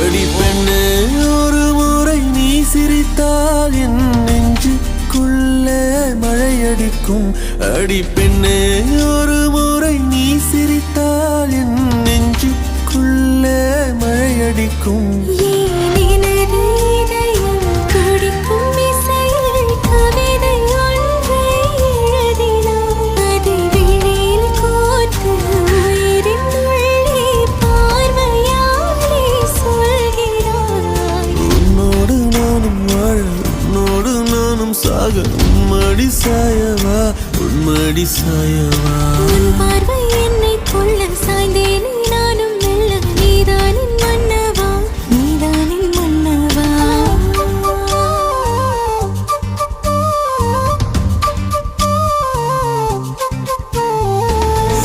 அடி பெண்ணே ஒரு முறை நீ சிரித்தால் என் நெஞ்சுக்குள்ளே மழையடிக்கும். அடி பெண்ணே ஒரு முறை நீ சிரித்தால் என் நெஞ்சுக்குள்ளே மழையடிக்கும். சாக உம்மடி சாயவா உன்மடி சாயவா.